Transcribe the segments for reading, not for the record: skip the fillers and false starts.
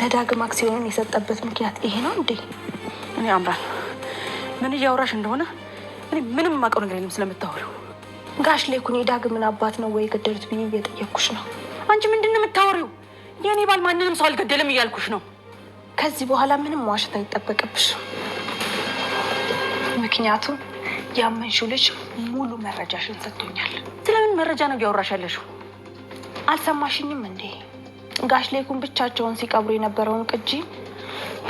ለዳግም አክሲዮንን የሰጠበት ምክንያት ይሄ ነው እንዴ? እኔ አምራን ምን እያወራሽ እንደሆነ እኔ ምንም የማውቀው ነገር የለም ስለምታወሪው። ጋሽ ሌኩን የዳግምን አባት ነው ወይ የገደሉት ብዬ እየጠየኩሽ ነው። አንቺ ምንድን ነው የምታወሪው? የኔ ባል ማንንም ሰው አልገደለም እያልኩሽ ነው። ከዚህ በኋላ ምንም ዋሸት አይጠበቅብሽም። ምክንያቱም ያመንሽው ልጅ ሙሉ መረጃሽን ሰጥቶኛል። ስለምን መረጃ ነው እያወራሽ ያለሽው? አልሰማሽኝም እንዴ? ጋሽ ሌኩን ብቻቸውን ሲቀብሩ የነበረውን ቅጂ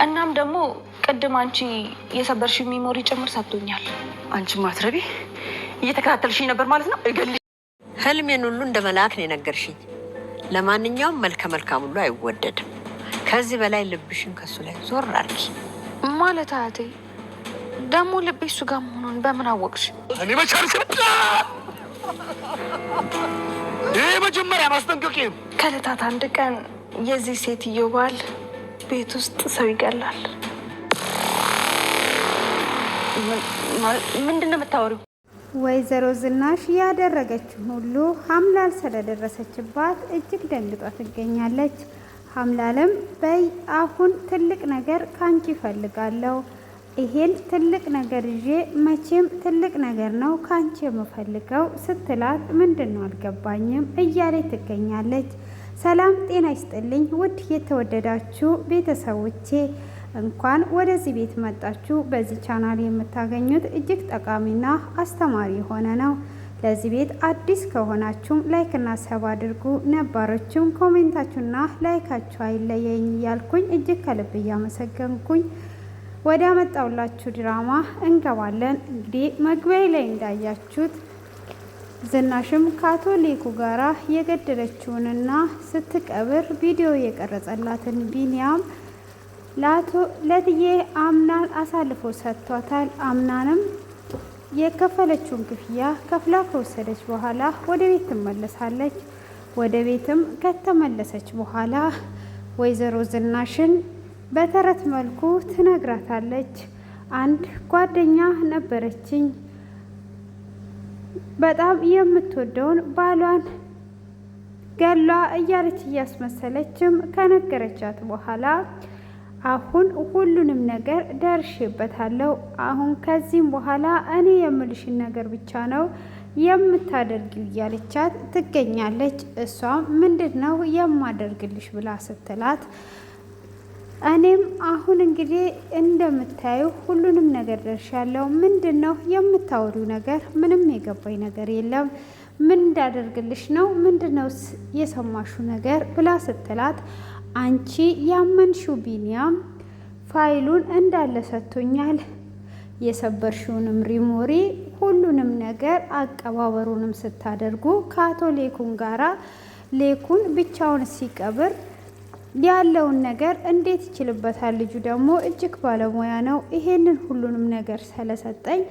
እናም ደግሞ ቅድም አንቺ የሰበርሽው ሚሞሪ ጭምር ሰጥቶኛል። አንቺ ማትረቢ እየተከታተልሽኝ ነበር ማለት ነው። እገልሽ ህልሜን ሁሉ እንደ መልአክ ነው የነገርሽኝ። ለማንኛውም መልከ መልካም ሁሉ አይወደድም። ከዚህ በላይ ልብሽን ከሱ ላይ ዞር አድርጊ። ማለት አያቴ ደግሞ ልቤ እሱ ጋር መሆኑን በምን አወቅሽ? እኔ መቻልሽ ይሄ መጀመሪያ ማስጠንቀቂያ። ከዕለታት አንድ ቀን የዚህ ሴትዮ ባል ቤት ውስጥ ሰው ይገላል። ምንድን ነው የምታወሪው? ወይዘሮ ዝናሽ ያደረገችው ሁሉ ሀምላል ስለደረሰችባት እጅግ ደንግጧ ትገኛለች። ሀምላልም በይ አሁን ትልቅ ነገር ካንቺ ፈልጋለሁ። ይሄን ትልቅ ነገር ይዤ መቼም ትልቅ ነገር ነው ካንቺ የምፈልገው ስትላት ምንድነው አልገባኝም እያለ ትገኛለች። ሰላም ጤና ይስጥልኝ ውድ የተወደዳችሁ ቤተሰቦቼ እንኳን ወደዚህ ቤት መጣችሁ። በዚህ ቻናል የምታገኙት እጅግ ጠቃሚና አስተማሪ የሆነ ነው። ለዚህ ቤት አዲስ ከሆናችሁ ላይክ እና ሰብ አድርጉ። ነባሮችም ኮሜንታችሁና ላይካችሁ አይለየኝ እያልኩኝ እጅግ ከልብ እያመሰገንኩኝ ወደ አመጣውላችሁ ድራማ እንገባለን። እንግዲህ መግቢያ ላይ እንዳያችሁት ዝናሽም ከአቶ ሌኩ ጋራ የገደለችውንና ስትቀብር ቪዲዮ የቀረጸላትን ቢኒያም ለትዬ አምናን አሳልፎ ሰጥቷታል። አምናንም የከፈለችውን ክፍያ ከፍላ ከወሰደች በኋላ ወደ ቤት ትመለሳለች። ወደ ቤትም ከተመለሰች በኋላ ወይዘሮ ዝናሽን በተረት መልኩ ትነግራታለች። አንድ ጓደኛ ነበረችኝ በጣም የምትወደውን ባሏን ገሏ እያለች እያስመሰለችም ከነገረቻት በኋላ አሁን ሁሉንም ነገር ደርሼበታለሁ። አሁን ከዚህም በኋላ እኔ የምልሽን ነገር ብቻ ነው የምታደርጊው እያለቻት ትገኛለች። እሷም ምንድነው የማደርግልሽ ብላ ስትላት እኔም አሁን እንግዲህ እንደምታዩ ሁሉንም ነገር ደርሻለሁ። ምንድነው የምታወሪው ነገር? ምንም የገባኝ ነገር የለም። ምን እንዳደርግልሽ ነው? ምንድነው የሰማሽው ነገር ብላ ስትላት አንቺ ያመንሽው ቢኒያም ፋይሉን እንዳለ ሰጥቶኛል። የሰበርሽውንም ሪሞሪ ሁሉንም ነገር አቀባበሩንም ስታደርጉ ከአቶ ሌኩን ጋራ ሌኩን ብቻውን ሲቀብር ያለውን ነገር እንዴት ይችልበታል? ልጁ ደግሞ እጅግ ባለሙያ ነው። ይሄንን ሁሉንም ነገር ስለሰጠኝ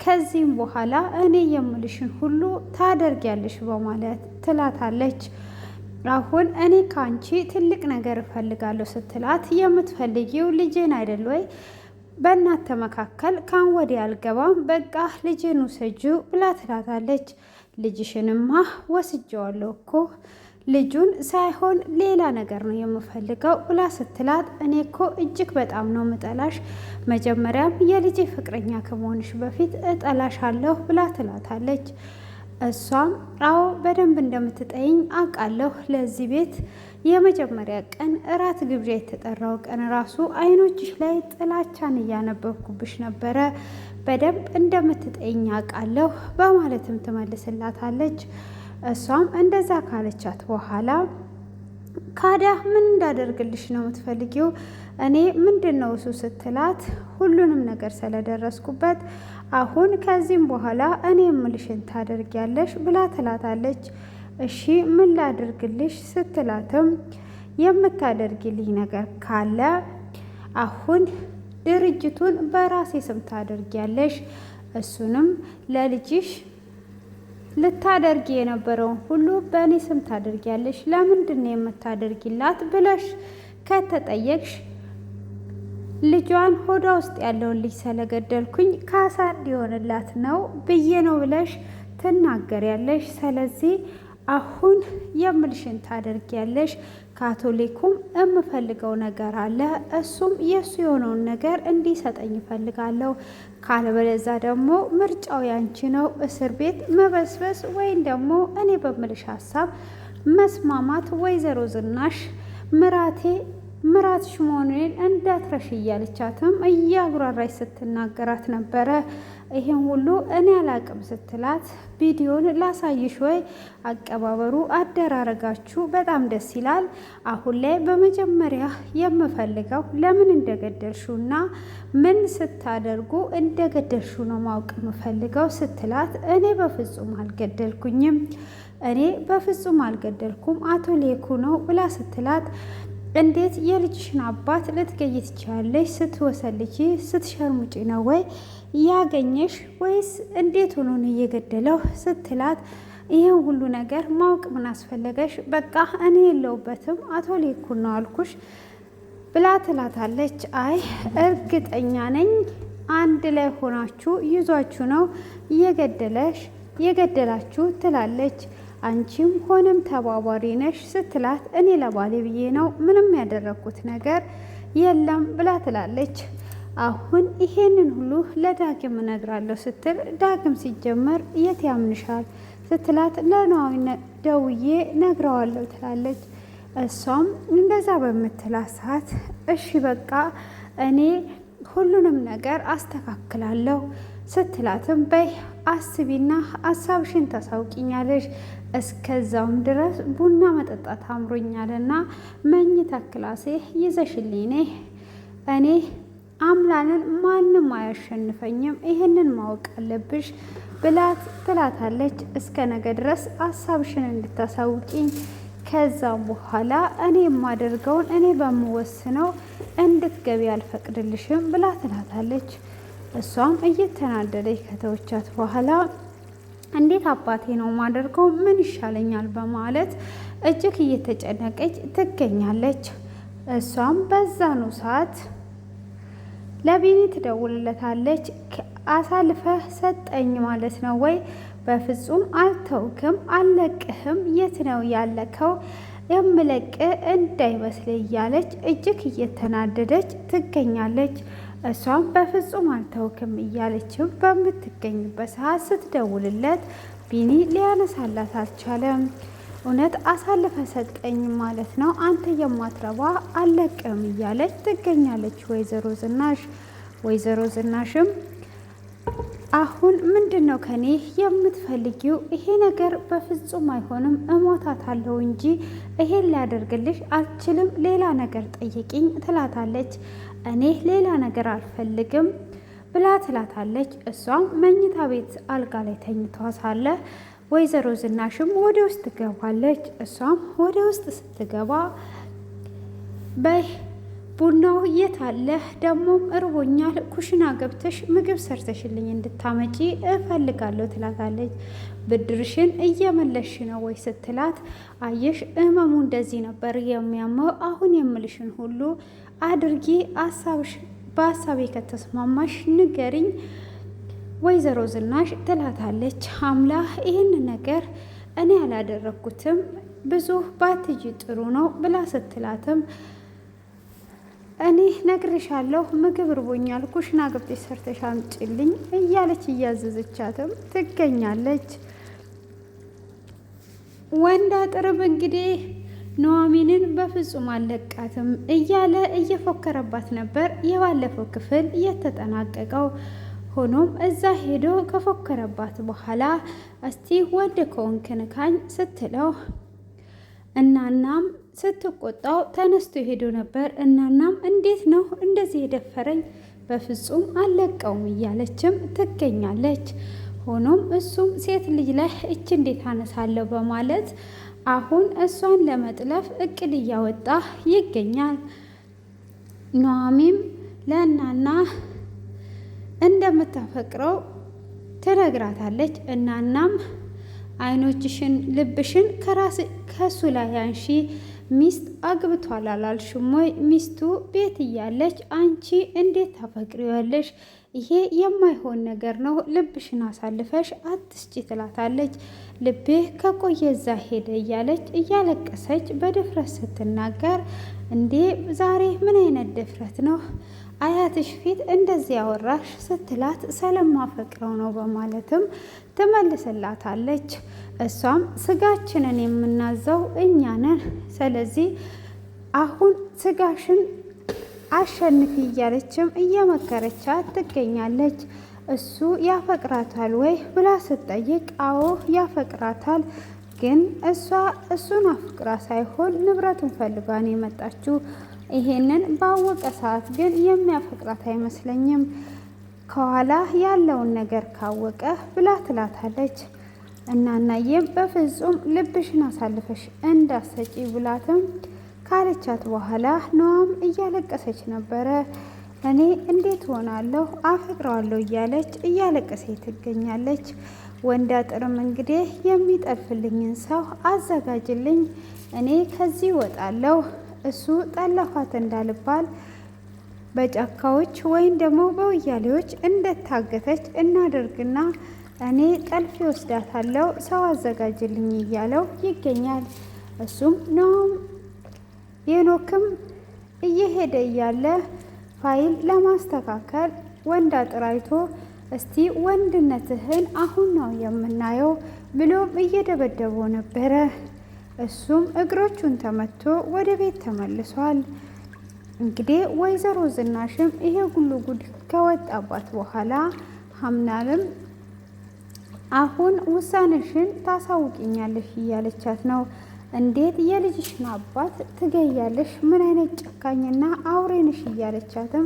ከዚህም በኋላ እኔ የምልሽን ሁሉ ታደርጊያለሽ በማለት ትላታለች። አሁን እኔ ካንቺ ትልቅ ነገር እፈልጋለሁ ስትላት የምትፈልጊው ልጄን አይደል ወይ? በእናንተ መካከል ካን ወዲያ አልገባም፣ በቃ ልጄን ውሰጂው ብላ ትላታለች። ልጅሽንማ ወስጄዋለሁ እኮ ልጁን ሳይሆን ሌላ ነገር ነው የምፈልገው ብላ ስትላት እኔ እኮ እጅግ በጣም ነው ምጠላሽ፣ መጀመሪያም የልጄ ፍቅረኛ ከመሆንሽ በፊት እጠላሻለሁ ብላ ትላታለች። እሷም አዎ በደንብ እንደምትጠይኝ አውቃለሁ። ለዚህ ቤት የመጀመሪያ ቀን እራት ግብዣ የተጠራው ቀን ራሱ አይኖችሽ ላይ ጥላቻን እያነበብኩብሽ ነበረ። በደንብ እንደምትጠይኝ አውቃለሁ በማለትም ትመልስላታለች። እሷም እንደዛ ካለቻት በኋላ ካዲያ ምን እንዳደርግልሽ ነው የምትፈልጊው? እኔ ምንድነው እሱ ስትላት ሁሉንም ነገር ስለደረስኩበት አሁን ከዚህም በኋላ እኔ የምልሽን ታደርጊያለሽ ብላ ትላታለች። እሺ ምን ላድርግልሽ ስትላትም የምታደርጊልኝ ነገር ካለ አሁን ድርጅቱን በራሴ ስም ታደርጊያለሽ፣ እሱንም ለልጅሽ ልታደርጊ የነበረውን ሁሉ በእኔ ስም ታደርጊያለሽ። ለምንድን ነው የምታደርጊላት ብለሽ ከተጠየቅሽ ልጇን ሆዷ ውስጥ ያለውን ልጅ ስለገደልኩኝ ካሳ እንዲሆንላት ነው ብዬ ነው ብለሽ ትናገሪያለሽ። ስለዚህ አሁን የምልሽን ታደርጊያለሽ። ካቶሊኩም የምፈልገው ነገር አለ። እሱም የሱ የሆነውን ነገር እንዲሰጠኝ እፈልጋለሁ። ካለበለዛ ደግሞ ምርጫው ያንቺ ነው። እስር ቤት መበስበስ ወይም ደግሞ እኔ በምልሽ ሀሳብ መስማማት። ወይዘሮ ዝናሽ ምራትሽ መሆኑን እንዳትረሽ እያለቻትም እያጉራራች ስትናገራት ነበረ። ይሄን ሁሉ እኔ አላቅም ስትላት ቪዲዮን ላሳይሽ ወይ? አቀባበሩ አደራረጋችሁ በጣም ደስ ይላል። አሁን ላይ በመጀመሪያ የምፈልገው ለምን እንደገደልሽውና ምን ስታደርጉ እንደገደልሽው ነው ማወቅ የምፈልገው ስትላት እኔ በፍጹም አልገደልኩኝም፣ እኔ በፍጹም አልገደልኩም አቶ ሌኩ ነው ብላ ስትላት እንዴት የልጅሽን አባት ልትገይ ትችያለሽ? ስትወሰልቺ ስትሸርሙጪ ነው ወይ ያገኘሽ ወይስ እንዴት ሆኖ ነው እየገደለው ስትላት ይሄን ሁሉ ነገር ማወቅ ምን አስፈለገሽ? በቃ እኔ የለውበትም አቶ ሌኩን ነው አልኩሽ ብላ ትላታለች። አይ እርግጠኛ ነኝ አንድ ላይ ሆናችሁ ይዟችሁ ነው የገደላችሁ ትላለች። አንቺም ሆነም ተባባሪ ነሽ ስትላት እኔ ለባሌ ብዬ ነው ምንም ያደረኩት ነገር የለም ብላ ትላለች። አሁን ይሄንን ሁሉ ለዳግም እነግራለሁ ስትል ዳግም ሲጀመር የት ያምንሻል ስትላት ለነዋዊ ደውዬ ነግረዋለሁ ትላለች። እሷም እንደዛ በምትላት ሰዓት እሺ በቃ እኔ ሁሉንም ነገር አስተካክላለሁ ስትላትም በይ አስቢና ሀሳብሽን ታሳውቂኛለሽ። እስከዛውም ድረስ ቡና መጠጣት አምሮኛልና መኝታ ክላሴ ይዘሽልኝ ነይ። እኔ አምላንን ማንም አያሸንፈኝም፣ ይህንን ማወቅ አለብሽ ብላት ትላታለች። እስከ ነገ ድረስ ሀሳብሽን እንድታሳውቂኝ ከዛም በኋላ እኔ የማደርገውን እኔ በምወስነው እንድትገቢ አልፈቅድልሽም ብላ ትላታለች። እሷም እየተናደደች ከተወቻት በኋላ እንዴት አባቴ ነው ማደርገው ምን ይሻለኛል በማለት እጅግ እየተጨነቀች ትገኛለች። እሷም በዛኑ ሰዓት ለቢኒ ትደውልለታለች። አሳልፈህ ሰጠኝ ማለት ነው ወይ? በፍጹም አልተውክም፣ አልለቅህም። የት ነው ያለከው? የምለቅ እንዳይመስል እያለች እጅግ እየተናደደች ትገኛለች። እሷም በፍጹም አልተውክም እያለችም በምትገኝበት ሰዓት ስትደውልለት ቢኒ ሊያነሳላት አልቻለም። እውነት አሳልፈ ሰጠኝ ማለት ነው አንተ የማትረባ አልለቅም እያለች ትገኛለች ወይዘሮ ዝናሽም አሁን ምንድን ነው ከኔ የምትፈልጊው? ይሄ ነገር በፍጹም አይሆንም፣ እሞታታለሁ እንጂ ይሄን ሊያደርግልሽ አልችልም፣ ሌላ ነገር ጠይቂኝ ትላታለች። እኔ ሌላ ነገር አልፈልግም ብላ ትላታለች። እሷም መኝታ ቤት አልጋ ላይ ተኝቷ ሳለ ወይዘሮ ዝናሽም ወደ ውስጥ ትገባለች። እሷም ወደ ውስጥ ስትገባ በይ ቡናው የት አለ? ደግሞም እርቦኛል፣ ኩሽና ገብተሽ ምግብ ሰርተሽልኝ እንድታመጪ እፈልጋለሁ ትላታለች። ብድርሽን እየመለሽ ነው ወይ ስትላት አየሽ እመሙ እንደዚህ ነበር የሚያመው፣ አሁን የምልሽን ሁሉ አድርጊ፣ በሀሳቤ ከተስማማሽ ንገሪኝ ወይዘሮ ዝናሽ ትላታለች። አምላ ይህን ነገር እኔ ያላደረግኩትም ብዙ ባትጂ ጥሩ ነው ብላ ስትላትም እኔ ነግርሻለሁ ምግብ እርቦኛል፣ ኩሽና ገብተሽ ሰርተሽ አምጪልኝ እያለች እያዘዘቻትም ትገኛለች። ወንድ አጥርብ እንግዲህ ኑሐሚንን በፍጹም አለቃትም እያለ እየፎከረባት ነበር የባለፈው ክፍል የተጠናቀቀው። ሆኖም እዛ ሄዶ ከፎከረባት በኋላ እስቲ ወንድ ከሆንክ ንካኝ ስትለው እናናም ስትቆጣው ተነስቶ ሄዶ ነበር። እናናም እንዴት ነው እንደዚህ የደፈረኝ? በፍጹም አለቀውም እያለችም ትገኛለች። ሆኖም እሱም ሴት ልጅ ላይ እች እንዴት አነሳለሁ በማለት አሁን እሷን ለመጥለፍ እቅድ እያወጣ ይገኛል። ኑሐሚንም ለእናና እንደምታፈቅረው ትነግራታለች። እናናም አይኖችሽን ልብሽን ከሱ ላይ አንሺ፣ ሚስት አግብቷል አላልሽም ወይ? ሚስቱ ቤት እያለች አንቺ እንዴት ታፈቅሪዋለሽ? ይሄ የማይሆን ነገር ነው፣ ልብሽን አሳልፈሽ አትስጪ ትላታለች። ልቤ ከቆየ እዛ ሄደ እያለች እያለቀሰች በድፍረት ስትናገር፣ እንዴ ዛሬ ምን አይነት ድፍረት ነው አያትሽ ፊት እንደዚህ ያወራሽ ስትላት፣ ስለማፈቅረው ነው በማለትም ትመልስላታለች። እሷም ስጋችንን የምናዘው እኛ ነን፣ ስለዚህ አሁን ስጋሽን አሸንፊ እያለችም እየመከረቻት ትገኛለች። እሱ ያፈቅራታል ወይ ብላ ስትጠይቅ፣ አዎ ያፈቅራታል፣ ግን እሷ እሱን አፍቅራ ሳይሆን ንብረቱን ፈልጋን የመጣችው። ይሄንን ባወቀ ሰዓት ግን የሚያፈቅራት አይመስለኝም፣ ከኋላ ያለውን ነገር ካወቀ ብላ ትላታለች። እናናዬም በፍጹም ልብሽን አሳልፈሽ እንዳሰጪ ብላትም ካለቻት በኋላ ነዋም እያለቀሰች ነበረ። እኔ እንዴት ሆናለሁ አፈቅረዋለሁ እያለች እያለቀሰች ትገኛለች። ወንድ አጥርም እንግዲህ የሚጠልፍልኝን ሰው አዘጋጅልኝ፣ እኔ ከዚህ ወጣለሁ፣ እሱ ጠለፋት እንዳልባል በጫካዎች ወይም ደግሞ በውያሌዎች እንደታገተች እናደርግና እኔ ጠልፌ ወስዳታለሁ፣ ሰው አዘጋጅልኝ እያለው ይገኛል። እሱም ነውም ሄኖክም እየሄደ እያለ ፋይል ለማስተካከል ወንድ አጥራይቶ እስቲ ወንድነትህን አሁን ነው የምናየው ብሎም እየደበደበው ነበረ። እሱም እግሮቹን ተመቶ ወደ ቤት ተመልሷል። እንግዲህ ወይዘሮ ዝናሽም ይሄ ሁሉ ጉድ ከወጣባት በኋላ ሀምናልም አሁን ውሳኔሽን ታሳውቂኛለሽ እያለቻት ነው። እንዴት የልጅሽን አባት ትገያለሽ? ምን አይነት ጨካኝና አውሬንሽ? እያለቻትም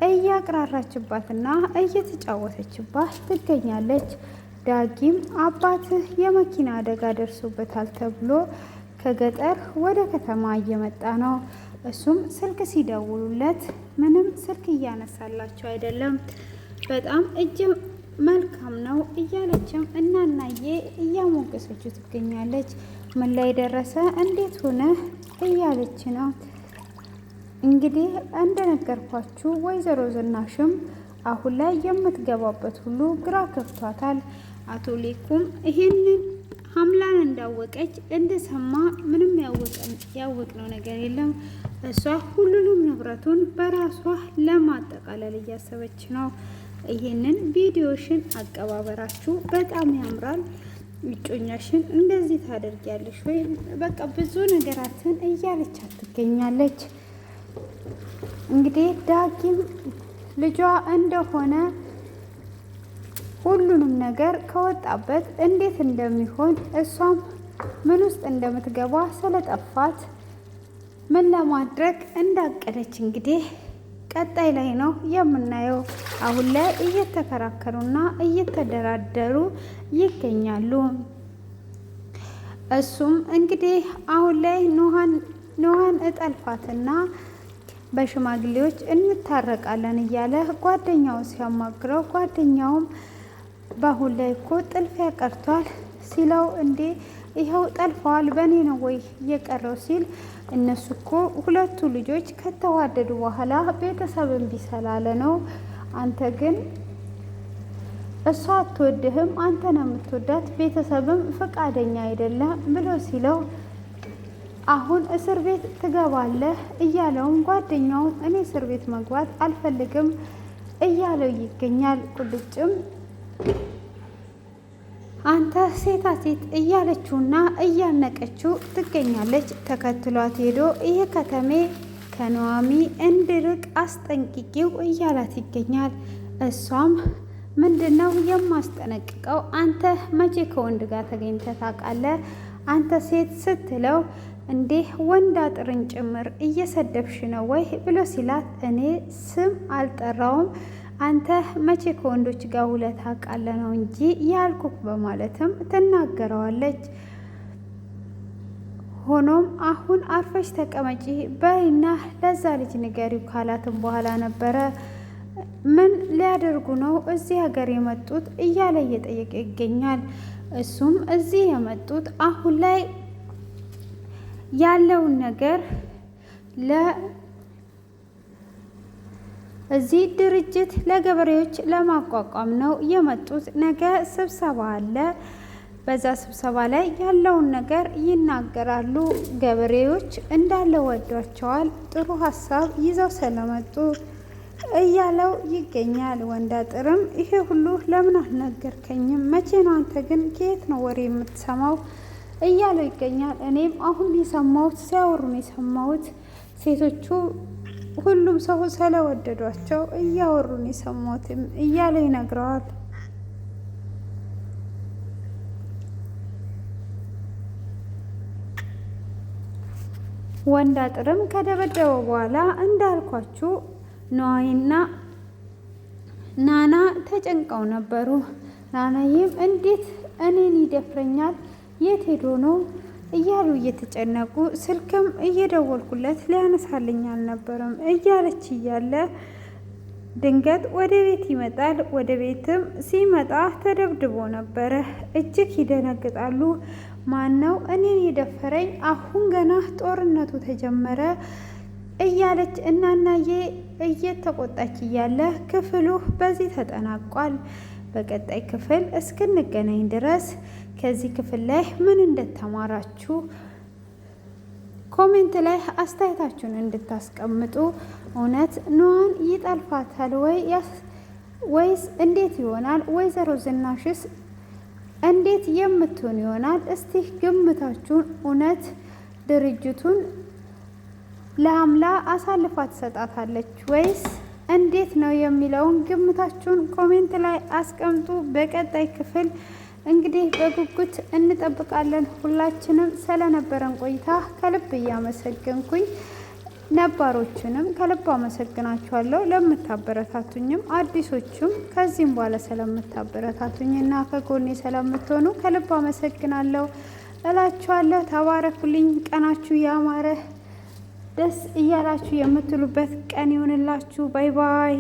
እያቅራራችባትና እየተጫወተችባት ትገኛለች። ዳጊም አባትህ የመኪና አደጋ ደርሶበታል ተብሎ ከገጠር ወደ ከተማ እየመጣ ነው። እሱም ስልክ ሲደውሉለት ምንም ስልክ እያነሳላቸው አይደለም፣ በጣም እጅ መልካም ነው እያለችም እናናዬ እያሞገሰችው ትገኛለች። ምን ላይ ደረሰ እንዴት ሆነ እያለች ነው። እንግዲህ እንደነገርኳችሁ ወይዘሮ ዝናሽም አሁን ላይ የምትገባበት ሁሉ ግራ ገብቷታል። አቶ ሌኩም ይሄንን ሀምላን እንዳወቀች እንደሰማ ምንም ያወቅነው ነገር የለም። እሷ ሁሉንም ንብረቱን በራሷ ለማጠቃለል እያሰበች ነው። ይሄንን ቪዲዮሽን አቀባበራችሁ በጣም ያምራል፣ እጮኛሽን እንደዚህ ታደርጊያለሽ ወይ? በቃ ብዙ ነገራትን እያለቻት ትገኛለች። እንግዲህ ዳጊም ልጇ እንደሆነ ሁሉንም ነገር ከወጣበት እንዴት እንደሚሆን እሷም ምን ውስጥ እንደምትገባ ስለጠፋት ምን ለማድረግ እንዳቀደች እንግዲህ ቀጣይ ላይ ነው የምናየው። አሁን ላይ እየተከራከሩና እየተደራደሩ ይገኛሉ። እሱም እንግዲህ አሁን ላይ ኑሃን እጠልፋትና በሽማግሌዎች እንታረቃለን እያለ ጓደኛው ሲያማግረው፣ ጓደኛውም በአሁን ላይ እኮ ጥልፊያ ቀርቷል ሲለው፣ እንዴ ይኸው ጠልፈዋል በእኔ ነው ወይ እየቀረው ሲል፣ እነሱ እኮ ሁለቱ ልጆች ከተዋደዱ በኋላ ቤተሰብን ቢሰላለ ነው። አንተ ግን እሷ አትወድህም፣ አንተ ነው የምትወዳት፣ ቤተሰብም ፈቃደኛ አይደለም ብሎ ሲለው፣ አሁን እስር ቤት ትገባለህ እያለውም ጓደኛውም እኔ እስር ቤት መግባት አልፈልግም እያለው ይገኛል። ቁልጭም አንተ ሴታ ሴት እያለችውና እያነቀችው ትገኛለች። ተከትሏት ሄዶ ይሄ ከተሜ ከነዋሚ እንድርቅ አስጠንቅቂው እያላት ይገኛል። እሷም ምንድነው የማስጠነቅቀው? አንተ መቼ ከወንድ ጋር ተገኝተህ ታውቃለህ? አንተ ሴት ስትለው፣ እንዴ ወንድ አጥርን ጭምር እየሰደብሽ ነው ወይ ብሎ ሲላት፣ እኔ ስም አልጠራውም፣ አንተ መቼ ከወንዶች ጋር ውለህ ታውቃለህ ነው እንጂ ያልኩክ በማለትም ትናገረዋለች። ሆኖም አሁን አርፈሽ ተቀመጪ በይና ለዛ ልጅ ንገሪው ካላትም በኋላ ነበረ ምን ሊያደርጉ ነው እዚህ ሀገር የመጡት እያለ እየጠየቀ ይገኛል። እሱም እዚህ የመጡት አሁን ላይ ያለውን ነገር እዚህ ድርጅት ለገበሬዎች ለማቋቋም ነው የመጡት። ነገ ስብሰባ አለ፣ በዛ ስብሰባ ላይ ያለውን ነገር ይናገራሉ። ገበሬዎች እንዳለ ወዷቸዋል፣ ጥሩ ሀሳብ ይዘው ስለመጡ እያለው ይገኛል። ወንዳጥርም ይሄ ሁሉ ለምን አልነገርከኝም? መቼ ነው አንተ ግን ከየት ነው ወሬ የምትሰማው? እያለው ይገኛል። እኔም አሁን የሰማሁት ሲያወሩ ነው የሰማሁት። ሴቶቹ ሁሉም ሰው ስለወደዷቸው እያወሩ ነው የሰማሁትም እያለው ይነግረዋል። ወንዳጥርም ከደበደበ በኋላ እንዳልኳችሁ ነዋይና ናና ተጨንቀው ነበሩ። ናናዬም እንዴት እኔን ይደፍረኛል? የት ሄዶ ነው እያሉ እየተጨነቁ ስልክም እየደወልኩለት ሊያነሳልኝ አልነበረም እያለች እያለ ድንገት ወደ ቤት ይመጣል። ወደ ቤትም ሲመጣ ተደብድቦ ነበረ። እጅግ ይደነግጣሉ። ማን ነው እኔን የደፈረኝ? አሁን ገና ጦርነቱ ተጀመረ እያለች እናናዬ እየተቆጣች እያለ ክፍሉ በዚህ ተጠናቋል። በቀጣይ ክፍል እስክንገናኝ ድረስ ከዚህ ክፍል ላይ ምን እንደተማራችሁ ኮሜንት ላይ አስተያየታችሁን እንድታስቀምጡ። እውነት ኑሃን ይጠልፋታል ወይስ እንዴት ይሆናል? ወይዘሮ ዝናሽስ እንዴት የምትሆን ይሆናል? እስቲ ግምታችሁን። እውነት ድርጅቱን ለአምላ አሳልፋ ትሰጣታለች ወይስ እንዴት ነው የሚለውን ግምታችሁን ኮሜንት ላይ አስቀምጡ። በቀጣይ ክፍል እንግዲህ በጉጉት እንጠብቃለን። ሁላችንም ስለነበረን ቆይታ ከልብ እያመሰገንኩኝ ነባሮችንም ከልብ አመሰግናችኋለሁ። ለምታበረታቱኝም አዲሶቹም ከዚህም በኋላ ስለምታበረታቱኝና ከጎኔ ስለምትሆኑ ከልብ አመሰግናለሁ እላችኋለሁ። ተባረኩልኝ። ቀናችሁ ያማረ ደስ እያላችሁ የምትሉበት ቀን ይሆንላችሁ። ባይ ባይ።